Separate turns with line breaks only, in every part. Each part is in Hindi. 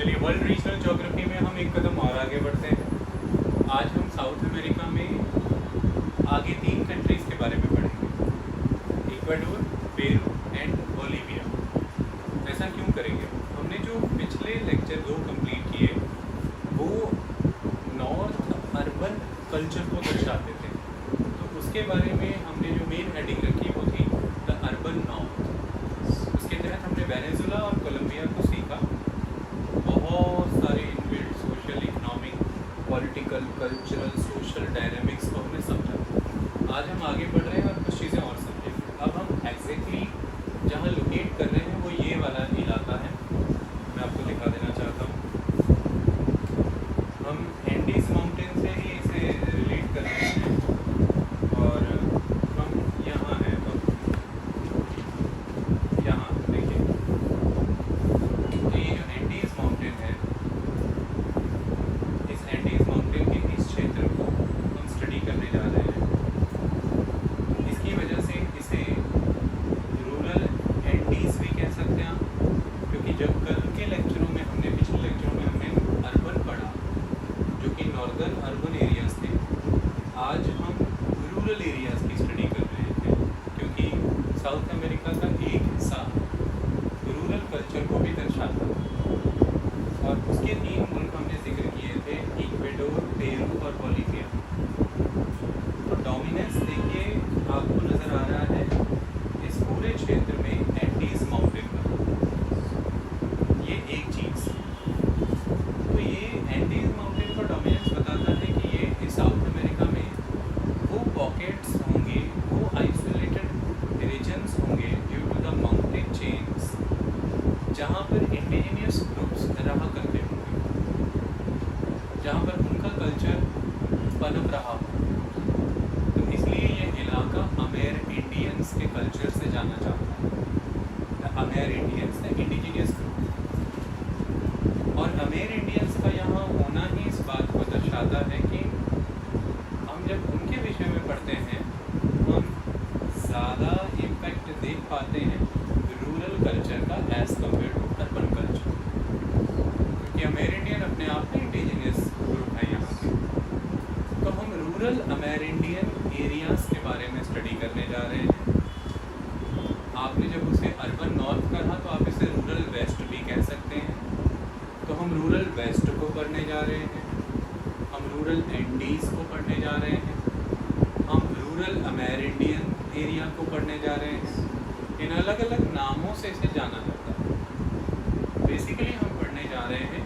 चलिए वर्ल्ड रीजनल ज्योग्राफी में हम एक कदम और आगे बढ़ते हैं। आज हम साउथ अमेरिका में आगे 3 कंट्रीज़ के बारे में पढ़ेंगे, इक्वाडोर, पेरू एंड बोलिविया। ऐसा क्यों करेंगे? हमने जो पिछले लेक्चर 2 कंप्लीट किए वो नॉर्थ अर्बन कल्चर को दर्शाते थे, तो उसके बारे में हमने जो मेन हेडिंग रखी वो थी द अर्बन नॉर्थ। उसके तहत हमने वेनेजुला और कोलंबिया को सीखा। बहुत सारे inbuilt social, economic, political, cultural, social dynamics को हमने समझा। आज हम आगे बढ़ रहे हैं और कुछ चीज़ें और समझेंगे। अब हम एग्जैक्टली जहाँ लोकेट कर रहे हैं वो ये वाला इलाका है, मैं आपको दिखा देना चाहता हूँ। हम एंडीज माउंटेन से ही इसे रिलेट कर रहे हैं और हम यहाँ हैं। तो यहाँ देखिए, तो ये जो एंडीज माउंटेन है, इस एंडीज माउंटेन के इस क्षेत्र को हम स्टडी करने जा रहे हैं। इसकी वजह से इसे रूरल एंडीज भी कह सकते हैं आप, क्योंकि जब कल के लेक्चरों में हमने पिछले लेक्चरों में हमने अर्बन पढ़ा जो कि नॉर्दर्न अर्बन एरियाज थे, आज हम रूरल एरियाज की स्टडी कर रहे थे, क्योंकि साउथ अमेरिका का एक हिस्सा रूरल कल्चर को भी दर्शाता है। और उसके 3 मुल्क हमने जिक्र किए थे, इक्वाडोर, पेरू और बोलिविया। तो डोमिनेंस देखिए आपको नज़र आ रहा है इस पूरे क्षेत्र में एंडीज माउंटेन का, ये एक चीज़। तो ये एंडीज माउंटेन का डोमिनेंस बताता है कि ये साउथ अमेरिका में वो पॉकेट्स होंगे, वो आइसोलेटेड रीजन्स होंगे due to the mountain chains, जहाँ पर इंडिजिनियस ग्रुप्स रहा करते होंगे, जहाँ पर उनका कल्चर पनप रहा हो। तो इसलिए ये इलाका अमेर इंडियंस के कल्चर से जाना जाता है। अमेर इंडियंस है इंडिजिनियस ग्रुप, और अमेर इंडियंस का यहाँ होना ही इस बात को दर्शाता है कि हम जब उनके विषय में पढ़ते हैं हम ज़्यादा इम्पैक्ट देख पाते हैं रूरल कल्चर का as compared to urban culture, क्योंकि अमेर इंडियन अपने आप में इंडिजिनियस ग्रुप है यहाँ के। तो हम रूरल अमेर इंडियन एरियाज़ के बारे में स्टडी करने जा रहे हैं। आपने जब उसे अर्बन नॉर्थ कहा तो आप इसे रूरल वेस्ट भी कह सकते हैं। तो हम रूरल वेस्ट को पढ़ने जा रहे हैं, हम रूरल एंडीज़ को पढ़ने जा रहे हैं, हम रूरल अमेर इंडियन एरिया को पढ़ने जा रहे हैं। इन अलग अलग नामों से इसे जाना जाता है। बेसिकली हम पढ़ने जा रहे हैं,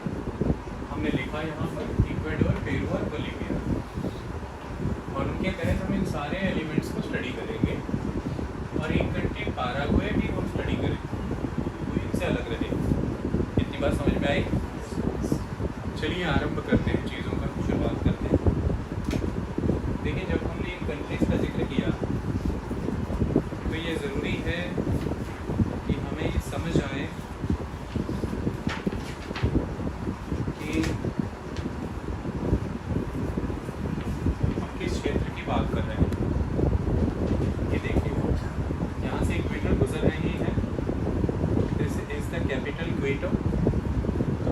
हमने लिखा यहाँ पर इक्वाडोर, पेरू और बोलिविया, और उनके तहत हम इन सारे एलिमेंट्स को स्टडी करेंगे। और एक कंट्री पाराग्वे भी हम स्टडी करेंगे, वो इनसे अलग रहेगी। इतनी बात समझ में आई? चलिए आरंभ करते हैं, चीज़ों का शुरुआत करते हैं। देखिए, जब हमने इन कंट्रीज़ का जिक्र किया तो ये ज़रूरी है कि हमें ये समझ आए कि हम किस क्षेत्र की बात कर रहे हैं। ये देखिए, यहाँ से इक्वेटर गुजर रही है, this is the capital Kyoto.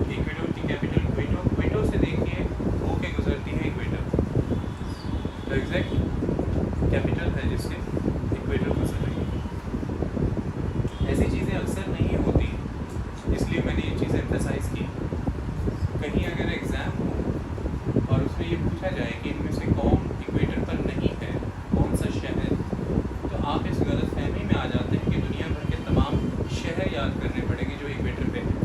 Ecuador की कैपिटल क्वेटो, क्वेटो से देखिए होके गुजरती है इक्वेटर, तो एग्जैक्ट कैपिटल है जिसके इक्वेटर गुजर रही है। ऐसी चीज़ें अक्सर नहीं होती, इसलिए मैंने ये चीज़ एम्फेसाइज़ की। कहीं अगर एग्ज़ाम हो और उसमें ये पूछा जाए कि इनमें से कौन इक्वेटर पर नहीं है, कौन सा शहर, तो आप इस गलतफहमी में आ जाते हैं कि दुनिया भर के तमाम शहर याद करने पड़ेंगे जो इक्वेटर पे हैं।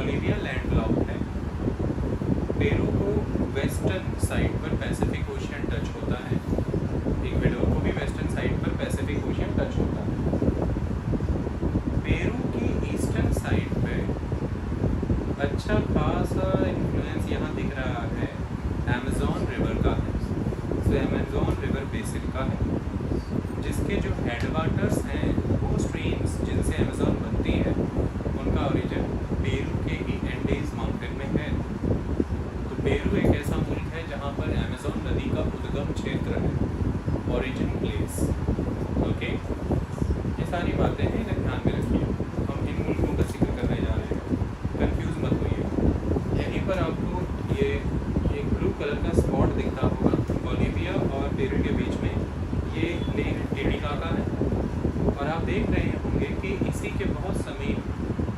बोलिविया लैंडलॉक्ड है। पेरू को वेस्टर्न साइड पर पैसिफिक ओशियन टच होता है, इक्वेडोर को भी वेस्टर्न साइड पर पैसिफिक ओशियन टच होता है। पेरू की ईस्टर्न साइड पे अच्छा खासा इन्फ्लुएंस यहाँ दिख रहा है अमेज़न रिवर का है। तो अमेज़न रिवर बेसिन का है, जिसके जो हेडवाटर्स हैं वो स्ट्रीम्स जिनसे अमेज़न बनती है उनका ओरिजिन पेरू के ही एंडीज माउंटेन में है। तो पेरू एक ऐसा मुल्क है जहाँ पर अमेज़न नदी का उद्गम क्षेत्र है, ओरिजिन प्लेस। ओके, ये सारी बातें हैं, इन्हें ध्यान में रखिए। हम इन मुल्कों का जिक्र करने जा रहे हैं, कंफ्यूज मत होइए। यहीं पर आपको ये एक ब्लू कलर का स्पॉट दिखता होगा बोलिविया और पेरू के बीच में, ये लेक टिटिकाका है। और आप देख रहे होंगे कि इसी के बहुत समीप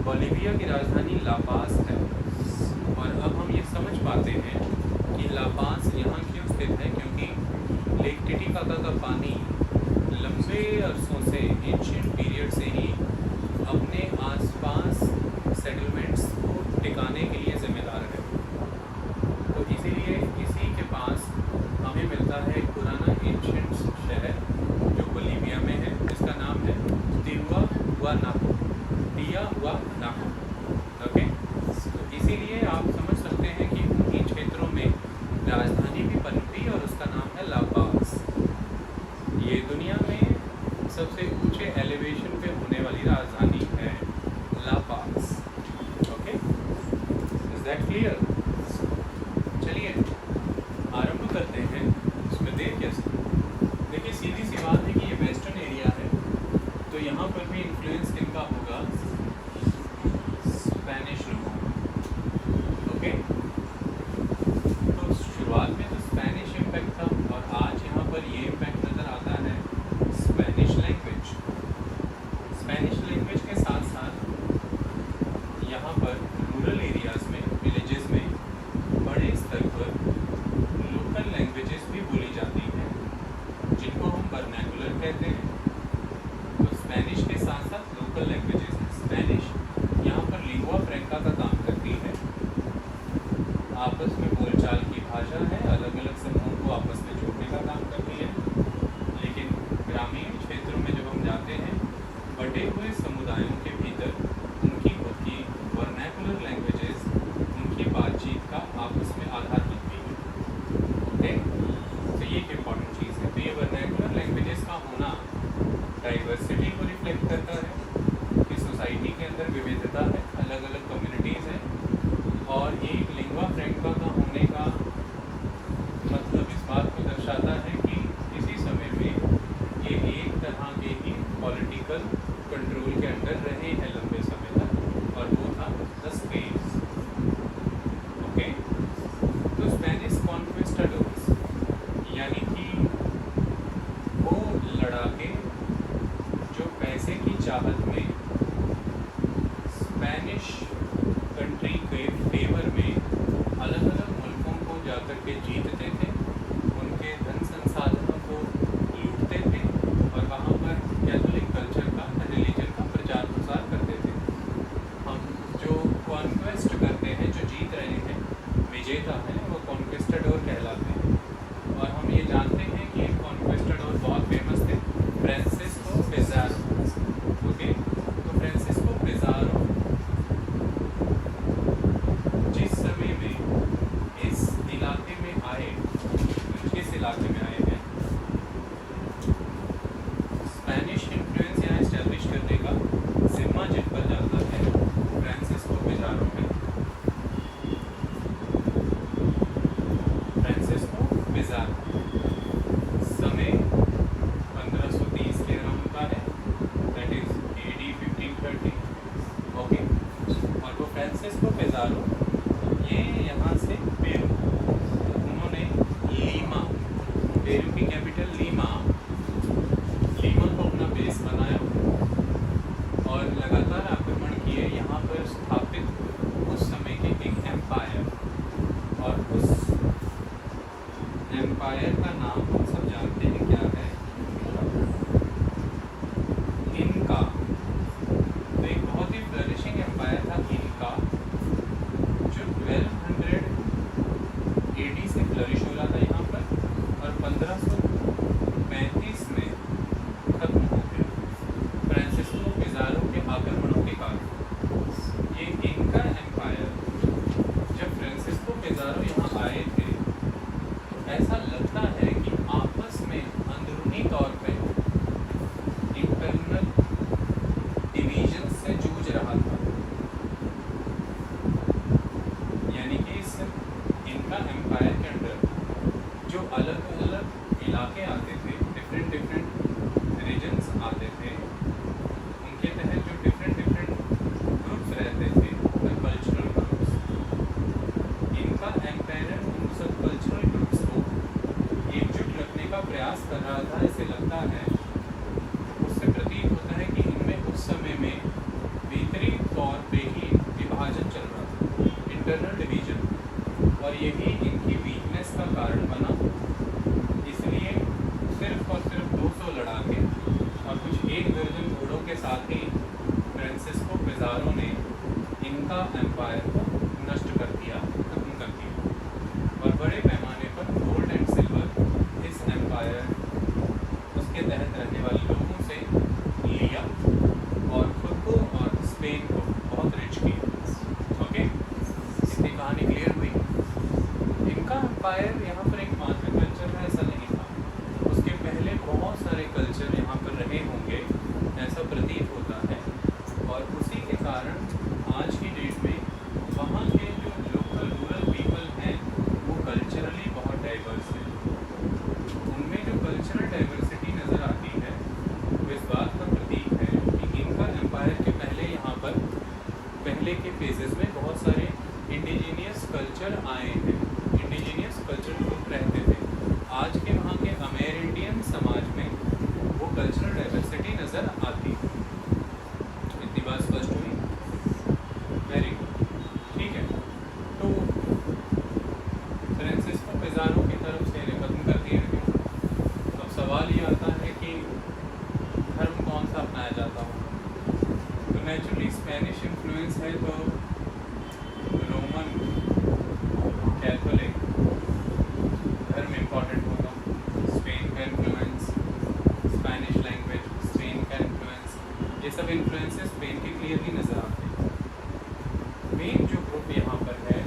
बोलिविया की राजधानी लापास है। और अब हम ये समझ पाते हैं कि लापास यहाँ क्यों स्थित है, क्योंकि लेक टिटिकाका का पानी लंबे अरसों से, एंशिएंट पीरियड से ही अपने आसपास सेटलमेंट्स को टिकाने के लिए जिम्मेदार है। तो इसीलिए इसी के पास हमें मिलता है एक पुराना एंशिएंट शहर जो बोलिविया में है, जिसका नाम है तिहुआहुआनाको। ओके, तो इसीलिए आप समझ सकते हैं कि उन्हीं क्षेत्रों में राजधानी भी पनपी और उसका नाम है लापास। ये दुनिया में सबसे ऊंचे एलिवेशन पे होने वाली राजधानी है लापास। Okay, is that clear? चलिए आरंभ करते हैं। इसमें देर कैसे? देखिए, सीधी सी बात है कि ये वेस्टर्न एरिया है, तो यहाँ पर भी इन्फ्लुएंस किनका होगा? स्पेनिश लोगों। ओके, तो शुरुआत में तो स्पेनिश इम्पैक्ट था और आज यहाँ पर ये इम्पैक्ट नज़र आता है स्पेनिश लैंग्वेज। स्पेनिश लैंग्वेज के साथ साथ यहाँ पर रूरल एरियाज़ में, विलेजेस में बड़े स्तर पर लोकल लैंग्वेजेस भी बोली जाती हैं, जिनको हम वर्नैकुलर कहते हैं। तो स्पेनिश के साथ साथ लोकल लैंग्वेजेस हैं। स्पेनिश यहाँ पर लिंगुआ फ्रैंका का काम करती है, आपस में बोलचाल की भाषा है, अलग अलग समूहों को आपस में जोड़ने का काम करती है। लेकिन ग्रामीण क्षेत्रों में जब हम जाते हैं, बटे हुए समुदायों के भीतर उनकी खुद की वर्नैकुलर लैंग्वेजेस उनकी बातचीत का आपस में आधार बनती है। ओके, तो ये एक इम्पॉर्टेंट चीज़ है। तो ये वर्नैकुलर लैंग्वेजेस का होना डाइवर्सिटी को रिफ्लेक्ट करता है कि सोसाइटी के अंदर विविधता है, अलग अलग कम्युनिटीज़ हैं। और ये लिंगुआ फ्रैंका का होने का मतलब इस बात को दर्शाता है कि किसी समय में ये एक तरह के ही पॉलिटिकल कंट्रोल के अंदर रहे हैं लंबे समय तक, और वो था द स्पेन। ओके, तो स्पेनिश कॉन्क्विस्टाडोर्स यानी कि वो लड़ाके जो पैसे की चाहत में स्पेनिश कंट्री के फेवर में अलग अलग मुल्कों को जाकर के जीतते थे, उनके धन संसाधनों को लूटते थे और वहाँ पर कैथोलिक कल्चर का, रिलीजन का प्रचार प्रसार करते थे। हम जो कॉन्क्वेस्ट करते हैं, जो जीत रहे हैं, विजेता हैं, वो कॉन्क्विस्टाडोर कहलाते हैं। और हम ये जानते हैं कि कॉन्क्विस्टाडोर बहुत फेमस थे, फ्रांसिस्को पिज़ारो। ओके, तो फ्रांसिस्को पिज़ारो जिस समय में इस इलाके में आए, किस इलाके में आए हैं, स्पेनिश इन्फ्लुएंस यहाँ इस्टेब्लिश करने का जिम्मा जिन पर जाता है फ्रांसिस्को पिज़ारो में। फ्रांसिस्को पिज़ारो समय 1530 के अराउंड का है, दैट इज AD 1530। ओके, और वो फ्रांसिस्को पिज़ारो ये यहाँ से पेरू, उन्होंने लीमा, पेरू की कैपिटल लीमा को अपना बेस बनाया और लगातार आक्रमण किए। यहाँ पर स्थापित उस समय के एक एम्पायर, और उस एम्पायर का नाम हम सब जानते हैं क्या है? इनका। तो एक बहुत ही फ्लरिशिंग एम्पायर था इनका, प्रयास कर रहा था, ऐसे लगता है, उससे प्रतीत होता है कि इनमें उस समय में भीतरी तौर पे ही विभाजन चल रहा था, इंटरनल डिवीजन, और यही इनकी वीकनेस का कारण बना। इसलिए सिर्फ और सिर्फ 200 लड़ाके और कुछ 1 दर्जन घोड़ों के साथ ही फ्रांसिस्को पिज़ारो ने इनका एम्पायर को नष्ट कर दिया, खत्म कर दिया, और बड़े पैमाने पर गोल्ड एंड सिल्वर इस एम्पायर उसके तहत रहने वाले लोगों से लिया और खुद को और स्पेन को बहुत रिच किया। ओके, इतनी कहानी क्लियर हुई। इनका एम्पायर यहाँ पर एकमात्र कल्चर है ऐसा नहीं था, उसके पहले बहुत सारे कल्चर यहाँ पर रहे होंगे ऐसा प्रतीत होता है, और उसी के कारण आज की डेट में वहाँ के जो लोकल रूरल पीपल हैं वो कल्चरली बहुत डाइवर्स हैं। उनमें जो कल्चरल डाइवर्सिटी नज़र आती है वो इस बात का प्रतीक है कि इनका एम्पायर के पहले यहाँ पर पहले के फेजेस में बहुत सारे इंडिजीनियस कल्चर आए हैं, इंडिजीनियस कल्चर ग्रुप रहते थे। आज के वहाँ के अमेरिंडियन समाज में वो कल्चरल डाइवर्सिटी नज़र आती है। इतनी बात स्पष्ट हुई? वेरी गुड, ठीक है। तो फ्रांसिस्को पिज़ारो की तरफ से इन्हें खत्म कर दिया गया। अब सवाल ये आता है कि धर्म कौन सा अपनाया जाता हो? तो नेचुरली स्पेनिश इन्फ्लुएंस है, तो रोमन कैथोलिक धर्म इम्पॉर्टेंट होगा। स्पेन का इन्फ्लुएंस, स्पेनिश लैंग्वेज, स्पेन का इन्फ्लुएंस, ये सब इन्फ्लुएंसेस स्पेन के क्लियरली नज़र आते हैं। मेन जो ग्रुप यहाँ पर है,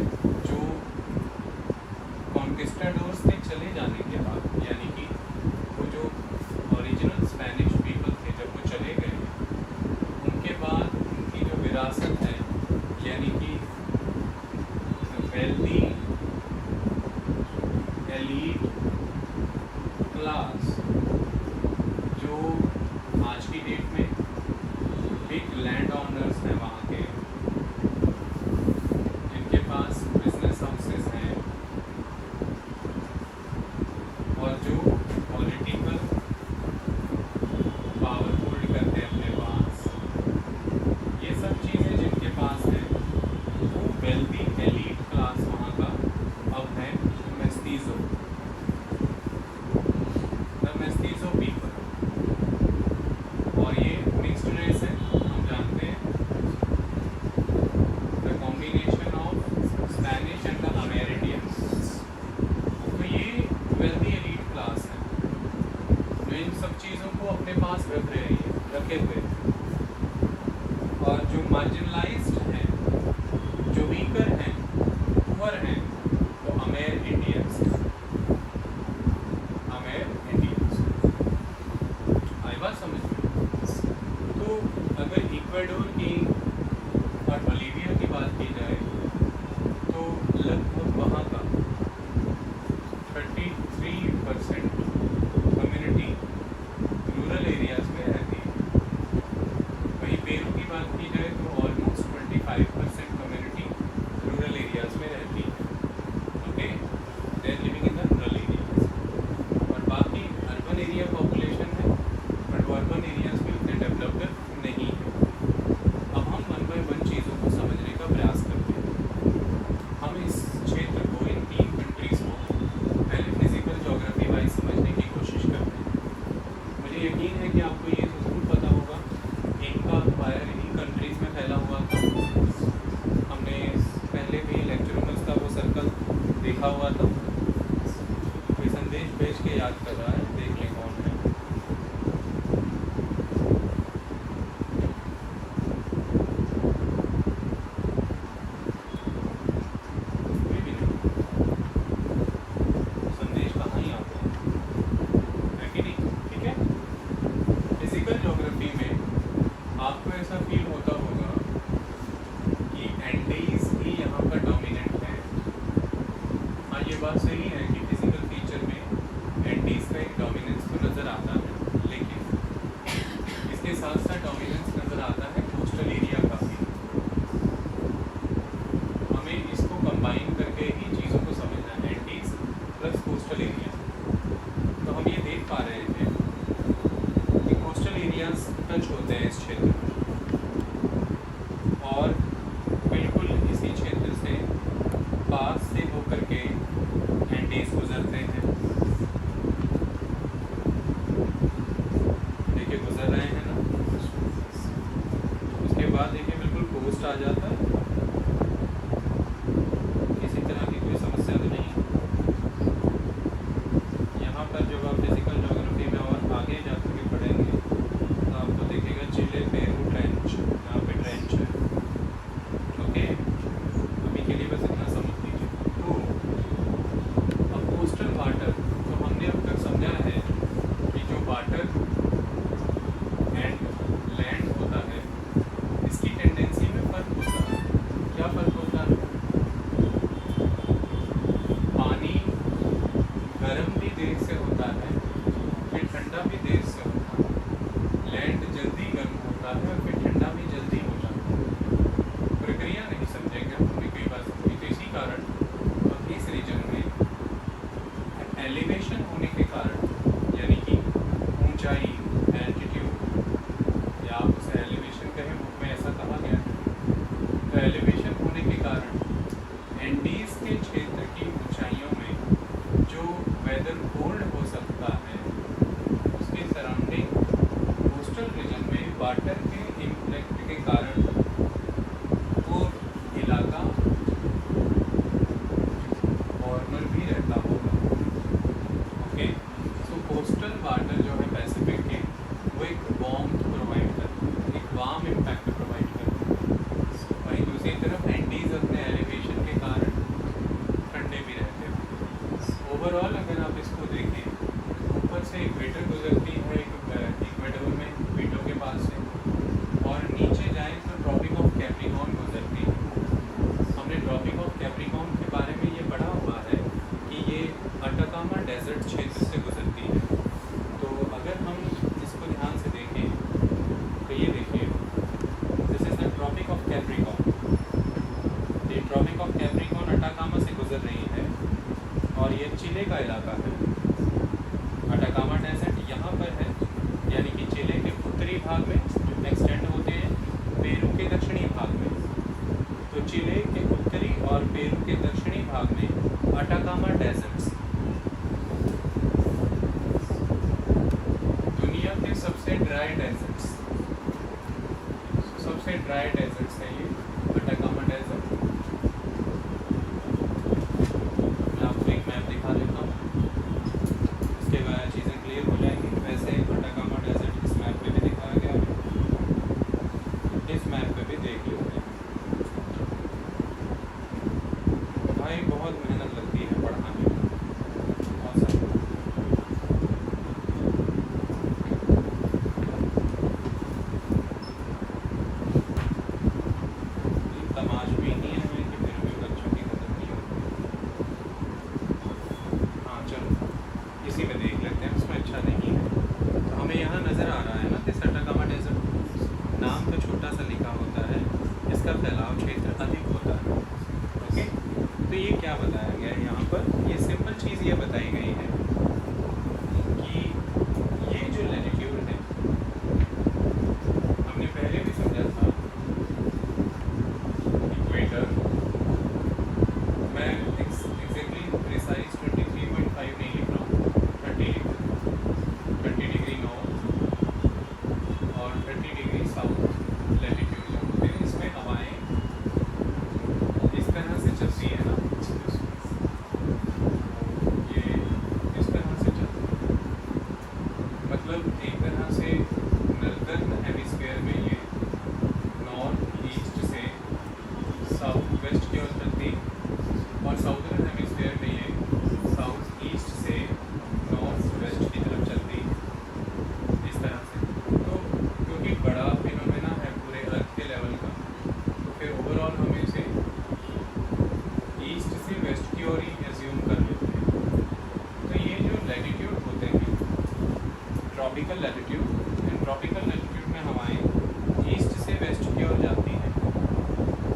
जो कॉन्किस्टाडोर्स के चले जाने के बाद, यानी कि वो जो ओरिजिनल स्पेनिश पीपल थे जब वो चले गए, उनके बाद उनकी जो विरासत है, यानी कि वेल्दी एलीट क्लास, जो आज की डेट में बिग लैंड ओनर्स हैं वहाँ के, जिनके पास बिजनेस हाउसेस हैं और जो पॉलिटिकल पावर होल्ड करते हैं अपने पास, ये सब चीज़ें जिनके पास हैं, वो वेल्दी एलीट क्लास वहाँ का अब है मेस्तीजो, द मेस्तीजो पीपल। और ये मिक्स्ड रेस है, हम जानते हैं, the combination of Spanish and the Amerindians. तो ये वेल्दी एलीट क्लास है जो इन सब चीज़ों को अपने पास रखे हुए हैं, और जो मार्जिनलाइज्ड हैं, जो वीकर हैं, पुअर हैं, वो अमेरिडियंस हैं। अमेरिडियंस आई बात समझ में? तो अगर इक्वाडोर की और बोलीविया की बात की जाए तो लगभग वहाँ का 33% कम्युनिटी रूरल एरियाज़ में रहती है। वहीं पेरू की बात की जाए तो ऑलमोस्ट 25% कम्युनिटी रूरल एरियाज़ में रहती है। Okay, they are living in the rural areas. और बाकी अर्बन एरिया पॉपुलेशन है, बट वो अर्बन एरियाज़ भी उतने डेवलप्ड नहीं है। अब हम 1 बाय 1 चीज़ों को समझने का प्रयास करते हैं। हम इस क्षेत्र को, इन 3 कंट्रीज़ को पहले फिजिकल ज्योग्राफी वाइज समझने की कोशिश करते हैं। मुझे यकीन है कि आपको ये तो ज़रूर पता होगा, इनका एम्पायर इन्हीं कंट्रीज़ में फैला हुआ था। हमने पहले भी लेक्चरर्स का वो सर्कल देखा हुआ था। कोई संदेश भेज के याद कर रहा है, देख लें कौन है। कोई भी नहीं, संदेश कहाँ ही आते हैं, है कि नहीं? ठीक है, फिजिकल ज्योग्राफी में आपको ऐसा फील होता होगा कि एंडीज ही यहाँ पर डोमिनेंट है। हाँ, ये बात सही है कि फिजिकल फीचर में एंडीज का एक डोमिनेंस तो नज़र आता है, लेकिन इसके साथ साथ डोमिनेंस नज़र आता है कोस्टल एरिया का भी। हमें इसको कंबाइन करके ही चीज़ों को समझना है, एंडीज प्लस कोस्टल एरिया। तो हम ये देख पा पास से होकर के एंडीज गुजरते हैं। देखिए गुजर रहे हैं ना। उसके बाद देखिए बिल्कुल कोस्ट आ जाता है, किसी तरह की कोई समस्या तो नहीं है। यहाँ पर जब आप फिजिकल ज्योग्राफी में और आगे जाकर के पढ़ेंगे तो आपको देखेगा चिले पेरू ट्रेंच, यहाँ पे ट्रेंच है। ओके, अभी के लिए बस इतना समझ लीजिए। तो अब कोस्टल वाटर, तो हमने अब तक समझा है कि जो वाटर एंड लैंड होता है इसकी टेंडेंसी में फ़र्क होता है। क्या फ़र्क होता है? पानी गर्म भी देर से होता है, फिर ठंडा भी देर से होता है। लैंड जल्दी गर्म होता है और फिर ठंडा भी जल्दी हो जाता है। प्रक्रिया नहीं समझेंगे हम, थोड़ी कई बार समझेंगे। तो इसी कारण अब इस रीजन में एलिवेशन होने के कारण, यानी कि ऊंचाई, एल्टीट्यूड, या आप उसे एलिवेशन कहें, बुक में ऐसा कहा गया है। तो एलिवेशन होने के कारण एंडीज के क्षेत्र की ऊंचाइयों में जो वेदर कोल्ड हो सकता है उसके सराउंडिंग कोस्टल रीजन में वाटर के इम्पैक्ट के कारण वो इलाका वार्मर भी रहता होगा। ओके, सो कोस्टल वाटर जो है पैसिफिक के, वो एक वार्मथ प्रोवाइड करता है, एक वार्म इम्पैक्ट प्रोवाइड करता है। वहीं दूसरी तरफ एंडीज अपने एलिवेशन के कारण ठंडे भी रहते हैं। ओवरऑल अगर आप इसको देखें, ऊपर से इक्वेटर गुजरती है, इक्वेटर में इक्वेटर के पास से, और नीचे जाएं तो ट्रॉपिक ऑफ कैप्रिकॉर्न गुजरती है। हमने ट्रॉपिक ऑफ कैप्रिकॉर्न के बारे में ये पढ़ा हुआ है कि ये अटाकामा डेजर्ट क्षेत्र से गुजरती है। तो अगर हम इसको ध्यान से देखें तो ये देखिए, this is the tropic of Capricorn. ये ट्रॉपिक ऑफ कैप्रिकॉर्न अटाकामा से गुजर रही है और ये चिले का इलाका है। अटाकामा डेजर्ट यहाँ पर है, यानी कि चिले के उत्तरी भाग में जो एक्सटेंड होते हैं पेरू के दक्षिणी भाग में। तो चिले के उत्तरी और पेरू के दक्षिणी भाग में अटाकामा डेजर्ट्स दुनिया के सबसे ड्राई डेजर्ट्स, सबसे ड्राई डेजर्ट्स है ये अटाकामा डेजर्ट। मैं आपको एक मैप दिखा देता हूँ, इसके बाद चीज़ें क्लियर हो जाएंगी। वैसे अटाकामा डेजर्ट इस मैप पे भी दिखाया गया है, इस मैप पे भी देख लो। भाई बहुत मेहनत लगती है पढ़ाने में, बहुत सारी। तमाशबीनी है मैं कि फिर भी बच्चों की कदर नहीं होती। हाँ चलो इसी में देख लेते हैं, उसमें अच्छा नहीं है। तो हमें यहाँ नज़र आ रहा है ना, दिस अटाकामा डेजर्ट, नाम तो छोटा सा लिखा होता है, इसका फैलाव क्षेत्र अधिक होता है। ओके, तो ये क्या बताया गया है यहाँ पर? ये सिंपल चीज़ ये बताई गई है कि ये जो लैटिट्यूड है, हमने पहले भी समझा था, इक्वेटर मैं एग्जैक्टली प्रिसाइज 23.5 नहीं लिख रहा हूँ, 30 डिग्री नॉर्थ और 30 डिग्री साउथ लैटिट्यूड जो होते हैं, इसमें हवाएं इस तरह से चलती है ना, ये इस तरह से चलती है। मतलब एक तरह से नॉर्दर्न हेमिस्फीयर में ये नॉर्थ ईस्ट से साउथ वेस्ट की ओर चलती है और साउदर्न हेमिस्फीयर में ये साउथ ईस्ट से नॉर्थ वेस्ट की तरफ चलती है, इस तरह से। तो क्योंकि बड़ा फिनोमेना है पूरे अर्थ के लेवल का, तो फिर ओवरऑल हमें इसे ईस्ट से वेस्ट की ओर ही एज्यूम कर लेते हैं। तो ये जो लैटिट्यूड होते हैं, tropical latitude, and tropical latitude में हवाएं ईस्ट से वेस्ट की ओर जाती हैं।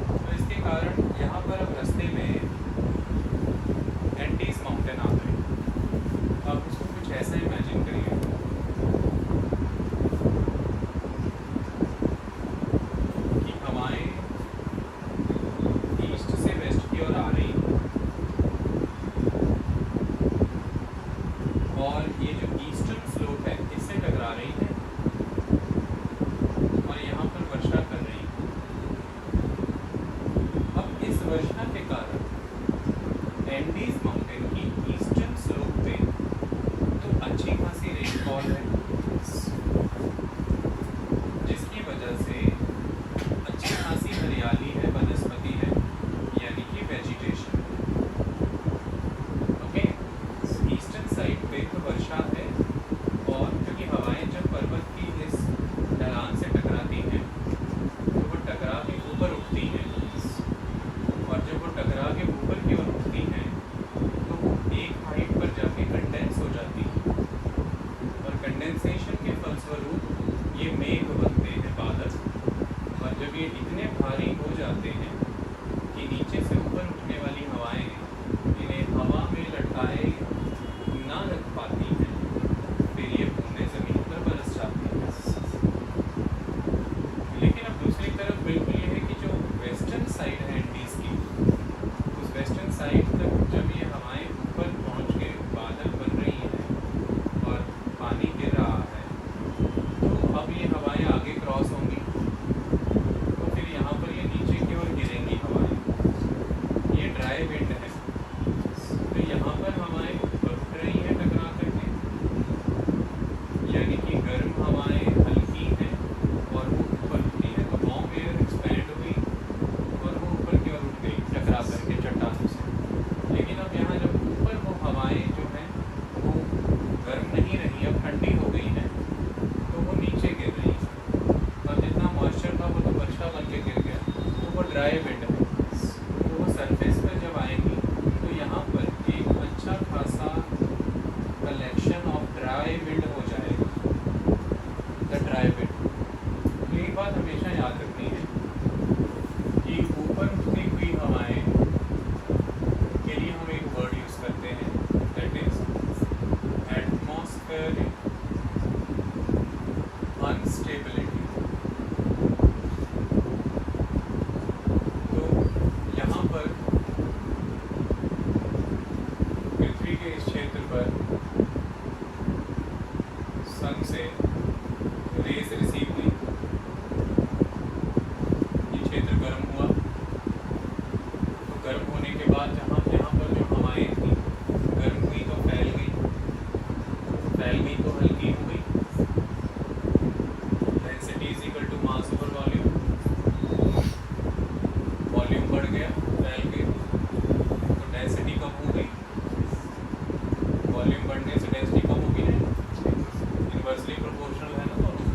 तो इसके कारण यहाँ पर अब रास्ते में एंडीज माउंटेन आ गए। आप उसको कुछ ऐसा इमेजिन करिए कि हवाएं ईस्ट से वेस्ट की ओर आ रही, इस वर्षा के कारण एंडीज माउंटेन की ईस्टर्न स्लोप पे तो अच्छी खासी रेनफॉल है, जिसकी वजह से अच्छी खासी हरियाली है, वनस्पति है, यानी कि वेजिटेशन। ओके, ईस्टर्न साइड पे तो वर्षा है, और क्योंकि हवाएं जब पर्वत की इस ढलान से टकराती हैं तो वो टकरा के ऊपर उठती हैं, और जब वो टकरा के ऊपर की ओर उठती हैं तो वो एक हाइट पर जाके कंडेंस हो जाती है, और कंडेंसेशन के फलस्वरूप ये मेघ बनते हैं, बादल। और जब ये इतने भारी हो जाते हैं कि नीचे से ऊपर उठने वाली हवाएं इन्हें हवा में लटकाए ना रख पाती हैं, फिर ये बूंदें ज़मीन पर बरस जाती हैं। लेकिन अब दूसरी तरफ बिल्कुल ये है कि जो वेस्टर्न साइड है एंडीज़ की, उस वेस्टर्न साइड तक जब ये हवाएं ऊपर पहुंच के बादल बन रही हैं और पानी गिर रहा है, तो अब ये हवाएं आगे क्रॉस होंगी, तो फिर यहाँ पर ये नीचे की ओर गिरेंगी हवाएं। ये ड्राई विंड है, तो यहाँ पर हवाएं ऊपर उठ रही हैं टकरा करके, यानी कि गर्म हवाएं हल्की हैं और वो ऊपर उठती हैं, तो वार्म एयर एक्सपैंड हुई और वो ऊपर की ओर उठ गई टकरा करके चट्टानों से। लेकिन अब यहाँ जब ऊपर वो हवाएं जो हैं वो गर्म नहीं रही, अब ठंडी हो गई हैं, तो वो नीचे गिर रही हैं, और जितना मॉइस्चर था वो तो वर्षा बन के गिर गया, तो वो ड्राई विंड है। तो वो सरफेस पर जब आएंगी तो यहाँ पर एक अच्छा खासा कलेक्शन ऑफ ड्राई विंड हो जाएगा, द ड्राई विंड। एक बात हमेशा याद रखनी है कि ऊपर उठती हुई हवाएं के लिए हम एक वर्ड यूज़ करते हैं, दैट इज एटमॉस्फेरिक अनस्टेबिलिटी। तो यहाँ पर पृथ्वी के इस क्षेत्र पर सन से रेज रिसीव हुई, ये क्षेत्र गर्म हुआ, तो गर्म होने के बाद जहाँ यहाँ पर जो हवाएं थी गर्म हुई तो फैल गई तो हल्की हो गई। Density is equal to mass over volume, volume बढ़ गया, फैल गई, तो डेंसिटी कम हो गई, वॉल्यूम बढ़ने से डेंसिटी कम होगी ना, इन्वर्सली प्रोपोर्शनल है ना दोनों।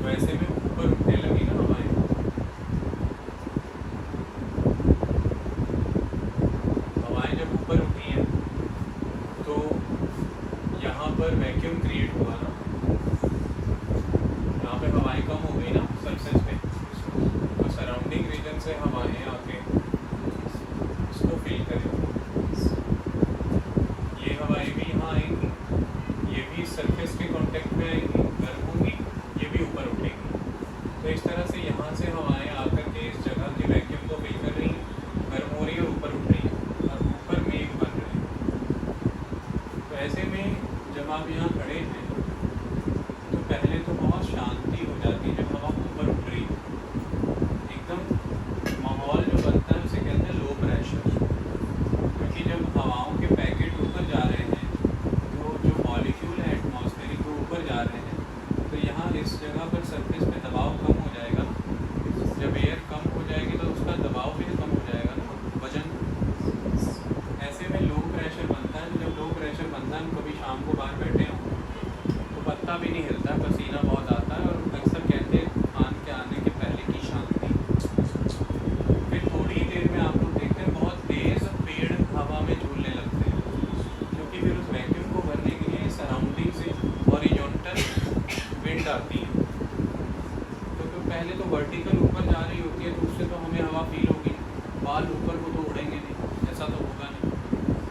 तो ऐसे में ऊपर उठने लगी ना हवाएं, हवाएं जब ऊपर उठी हैं तो यहाँ पर वैक्यूम क्रिएट हुआ ना, यहाँ पे हवाएं कम हो गई ना सरफेस पे, तो सराउंडिंग रीजन से हवाएं आके उसको फिल करेंगी। ये हवाएं भी यहाँ आएंगी, ये भी सरफेस के कांटेक्ट में आएंगी, गर्म होंगी, ये भी ऊपर उठेंगी। तो इस तरह से यहाँ से हवाएं आकर के इस जगह के वैक्यूम को फिल कर रही हैं, गर्म हो रही है और ऊपर उठ रही है, और ऊपर मेघ बन रहे हैं। तो ऐसे में जब आप यहाँ खड़े हैं तो पहले तो बहुत शांति हो जाती है जब हवा ऊपर उठ रही है, एकदम माहौल जो बनता है उसे कहते हैं लो प्रेशर। क्योंकि जब हवाओं के पैकेट ऊपर जा रहे हैं तो जो मॉलिक्यूल है एटमॉस्फेरिक वो ऊपर जा रहे हैं, तो यहाँ इस जगह पर सरफेस पे दबाव कम हो जाएगा। जब एयर कम हो जाएगी तो उसका दबाव भी कम हो जाएगा ना, वजन। ऐसे में लो प्रेशर बनता है। जब लो प्रेशर बनता है, हम कभी शाम को बाहर बैठे हों तो पत्ता भी नहीं हिलता, पसीना बहुत आता है, और अक्सर कहते हैं तूफान के आने के पहले की शांति। फिर थोड़ी देर में आप लोग देखते हैं बहुत तेज़ पेड़ हवा में झूलने लगते हैं, क्योंकि फिर उस वैक्यूम को भरने के लिए सराउंडिंग से हॉरिजॉन्टल विंड आती है। तो पहले तो वर्टिकल ऊपर जा रही होती है, तो उससे तो हमें हवा फील होगी, बाल ऊपर को तो उड़ेंगे नहीं, ऐसा तो होगा नहीं।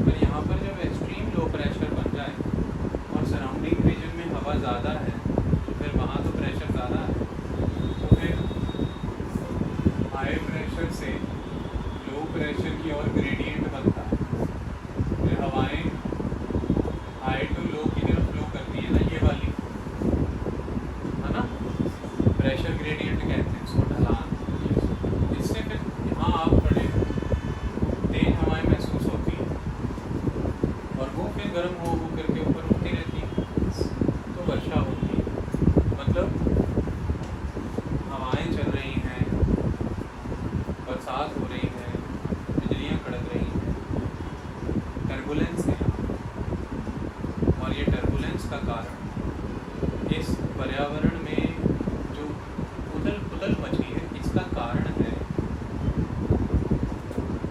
पर यहाँ पर जब एक्सट्रीम लो प्रेशर बन जाए और सराउंडिंग रीजन में हवा ज़्यादा है, तो फिर वहाँ तो प्रेशर ज़्यादा है, तो फिर हाई प्रेशर से लो प्रेशर की और ग्रेडियंट बनता है। फिर हवाएं हाई टू लो की तरफ फ्लो करती है ना, ये वाली है ना, प्रेशर ग्रेडियंट कहते हैं इसको, ढलान। इससे फिर यहाँ आप हवाएं गर्म हो करके ऊपर उठती रहती हैं तो वर्षा होती है। मतलब हवाएं चल रही हैं, बरसात हो रही है, बिजलियाँ कड़क रही हैं, टर्बुलेंस है। और ये टर्बुलेंस का कारण इस पर्यावरण में जो उथल पुथल मची है, इसका कारण है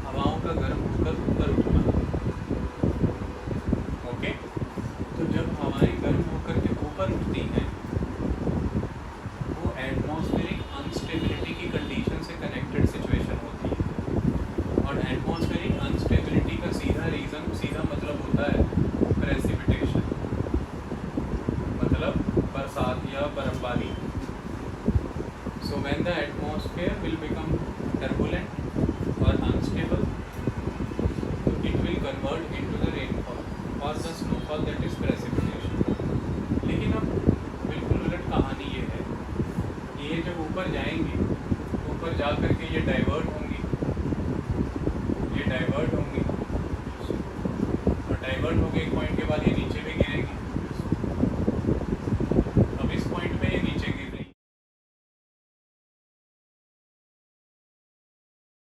हवाओं का गर्म होकर ऊपर उठना। ओके, तो जब हवाएं गर्म होकर के ऊपर उठती हैं, वो एटमॉस्फेरिक अनस्टेबिलिटी की कंडीशन से कनेक्टेड सिचुएशन होती है। और एटमॉस्फेरिक अनस्टेबिलिटी का सीधा मतलब होता है प्रेसिपिटेशन, मतलब बरसात या बर्फबारी। So when the atmosphere will become turbulent और अनस्टेबल, तो it will convert into the rainfall और the snowfall, that is precipitation. लेकिन अब बिल्कुल उलट कहानी ये है, ये जब ऊपर जाएंगी, ऊपर जा कर के ये डाइवर्ट होंगी, और डाइवर्ट होके एक पॉइंट के बाद ये नीचे